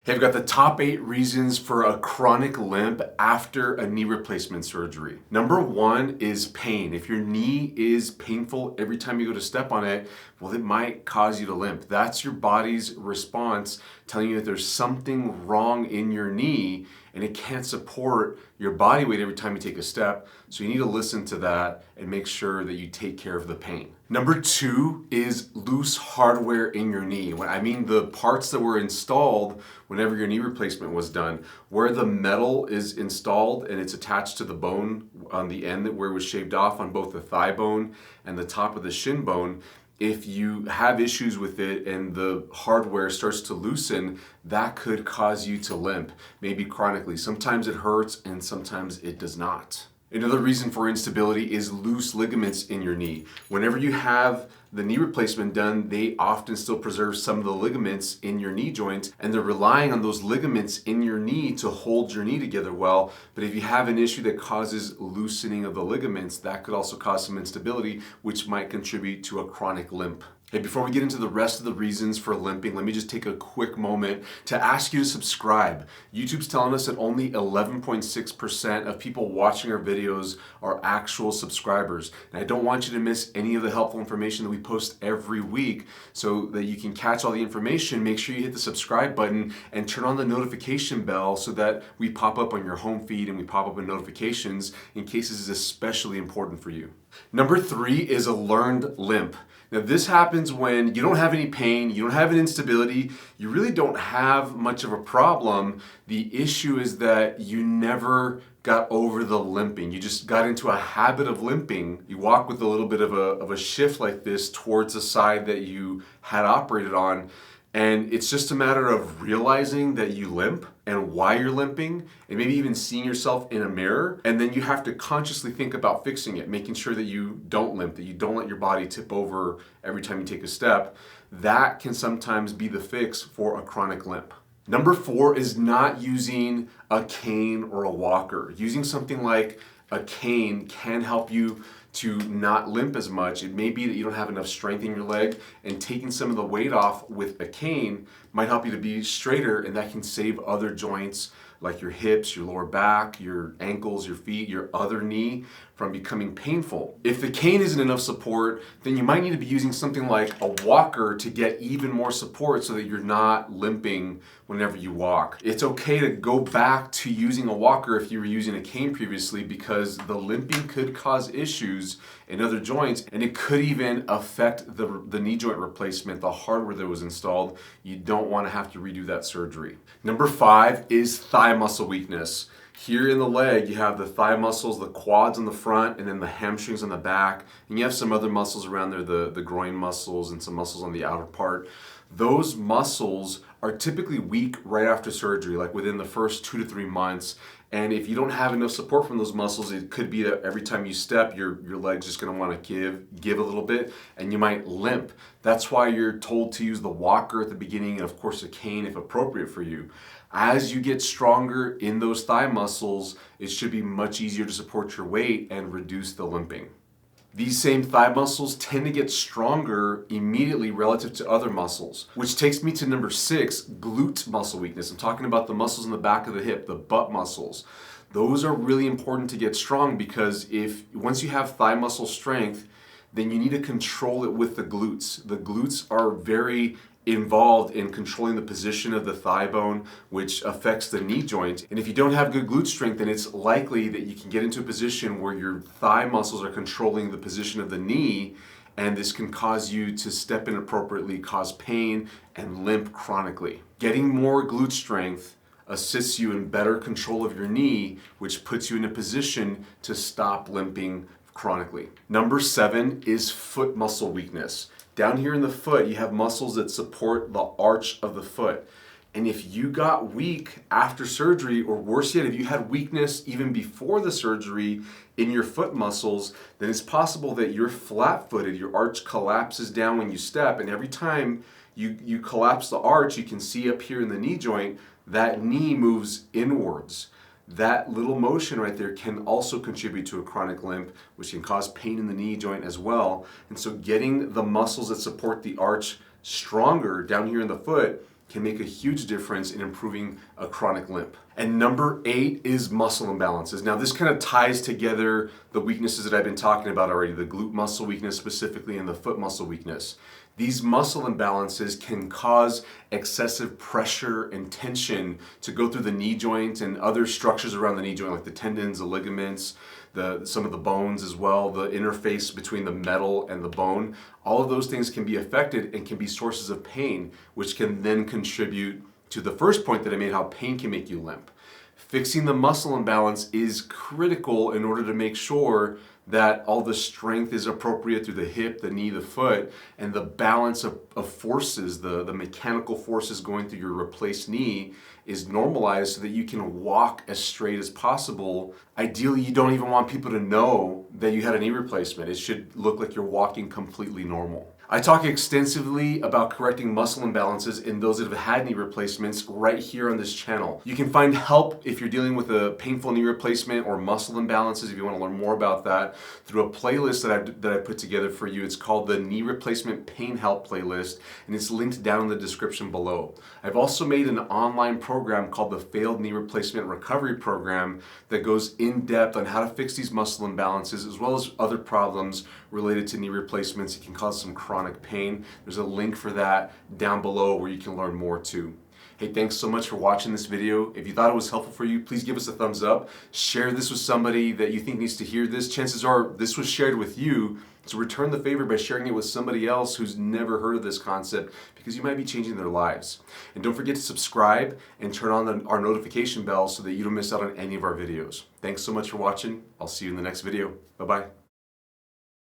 Hey, I've got the top 8 reasons for a chronic limp after a knee replacement surgery. Number 1 is pain. If your knee is painful every time you go to step on it, well, it might cause you to limp. That's your body's response telling you that there's something wrong in your knee and it can't support your body weight every time you take a step. So you need to listen to that and make sure that you take care of the pain. Number 2 is loose hardware in your knee. When I mean the parts that were installed whenever your knee replacement was done, where the metal is installed and it's attached to the bone on the end where it was shaved off on both the thigh bone and the top of the shin bone. If you have issues with it and the hardware starts to loosen, that could cause you to limp, maybe chronically. Sometimes it hurts and sometimes it does not. Another reason for instability is loose ligaments in your knee. Whenever you have the knee replacement done, they often still preserve some of the ligaments in your knee joint, and they're relying on those ligaments in your knee to hold your knee together well. But if you have an issue that causes loosening of the ligaments, that could also cause some instability, which might contribute to a chronic limp. Hey, before we get into the rest of the reasons for limping, let me just take a quick moment to ask you to subscribe. YouTube's telling us that only 11.6% of people watching our videos are actual subscribers. And I don't want you to miss any of the helpful information that we post every week. So that you can catch all the information, make sure you hit the subscribe button and turn on the notification bell so that we pop up on your home feed and we pop up in notifications in case this is especially important for you. Number 3 is a learned limp. Now, this happens when you don't have any pain, you don't have an instability, you really don't have much of a problem. The issue is that you never got over the limping. You just got into a habit of limping. You walk with a little bit of a shift like this towards the side that you had operated on. And it's just a matter of realizing that you limp and why you're limping, and maybe even seeing yourself in a mirror. And then you have to consciously think about fixing it, making sure that you don't limp, that you don't let your body tip over every time you take a step. That can sometimes be the fix for a chronic limp. Number 4 is not using a cane or a walker. Using something like a cane can help you to not limp as much. It may be that you don't have enough strength in your leg, and taking some of the weight off with a cane might help you to be straighter, and that can save other joints like your hips, your lower back, your ankles, your feet, your other knee from becoming painful. If the cane isn't enough support, then you might need to be using something like a walker to get even more support so that you're not limping whenever you walk. It's okay to go back to using a walker if you were using a cane previously, because the limping could cause issues in other joints, and it could even affect the knee joint replacement, the hardware that was installed. You don't want to have to redo that surgery. Number 5 is thigh muscle weakness. Here in the leg, you have the thigh muscles, the quads on the front, and then the hamstrings on the back. And you have some other muscles around there, the groin muscles and some muscles on the outer part. Those muscles are typically weak right after surgery, like within the first 2 to 3 months. And if you don't have enough support from those muscles, it could be that every time you step, your leg's just gonna wanna give a little bit, and you might limp. That's why you're told to use the walker at the beginning, and of course a cane if appropriate for you. As you get stronger in those thigh muscles, it should be much easier to support your weight and reduce the limping. These same thigh muscles tend to get stronger immediately relative to other muscles, which takes me to number 6, glute muscle weakness. I'm talking about the muscles in the back of the hip, the butt muscles. Those are really important to get strong, because once you have thigh muscle strength, then you need to control it with the glutes. The glutes are very involved in controlling the position of the thigh bone, which affects the knee joint. And if you don't have good glute strength, then it's likely that you can get into a position where your thigh muscles are controlling the position of the knee, and this can cause you to step inappropriately, cause pain, and limp chronically. Getting more glute strength assists you in better control of your knee, which puts you in a position to stop limping chronically. Number 7 is foot muscle weakness. Down here in the foot, you have muscles that support the arch of the foot. And if you got weak after surgery, or worse yet, if you had weakness even before the surgery in your foot muscles, then it's possible that you're flat-footed, your arch collapses down when you step, and every time you collapse the arch, you can see up here in the knee joint, that knee moves inwards. That little motion right there can also contribute to a chronic limp, which can cause pain in the knee joint as well. And so getting the muscles that support the arch stronger down here in the foot can make a huge difference in improving a chronic limp. And number 8 is muscle imbalances. Now this kind of ties together the weaknesses that I've been talking about already, the glute muscle weakness specifically and the foot muscle weakness. These muscle imbalances can cause excessive pressure and tension to go through the knee joint and other structures around the knee joint, like the tendons, the ligaments, some of the bones as well, the interface between the metal and the bone. All of those things can be affected and can be sources of pain, which can then contribute to the first point that I made, how pain can make you limp. Fixing the muscle imbalance is critical in order to make sure that all the strength is appropriate through the hip, the knee, the foot, and the balance of forces, the mechanical forces going through your replaced knee is normalized so that you can walk as straight as possible. Ideally, you don't even want people to know that you had a knee replacement. It should look like you're walking completely normal. I talk extensively about correcting muscle imbalances in those that have had knee replacements right here on this channel. You can find help if you're dealing with a painful knee replacement or muscle imbalances, if you want to learn more about that, through a playlist that I put together for you. It's called the Knee Replacement Pain Help Playlist, and it's linked down in the description below. I've also made an online program called the Failed Knee Replacement Recovery Program that goes in depth on how to fix these muscle imbalances as well as other problems related to knee replacements. It can cause some chronic pain. There's a link for that down below where you can learn more too. Hey, thanks so much for watching this video. If you thought it was helpful for you, please give us a thumbs up. Share this with somebody that you think needs to hear this. Chances are this was shared with you, so return the favor by sharing it with somebody else who's never heard of this concept, because you might be changing their lives. And don't forget to subscribe and turn on our notification bell so that you don't miss out on any of our videos. Thanks so much for watching. I'll see you in the next video. Bye-bye.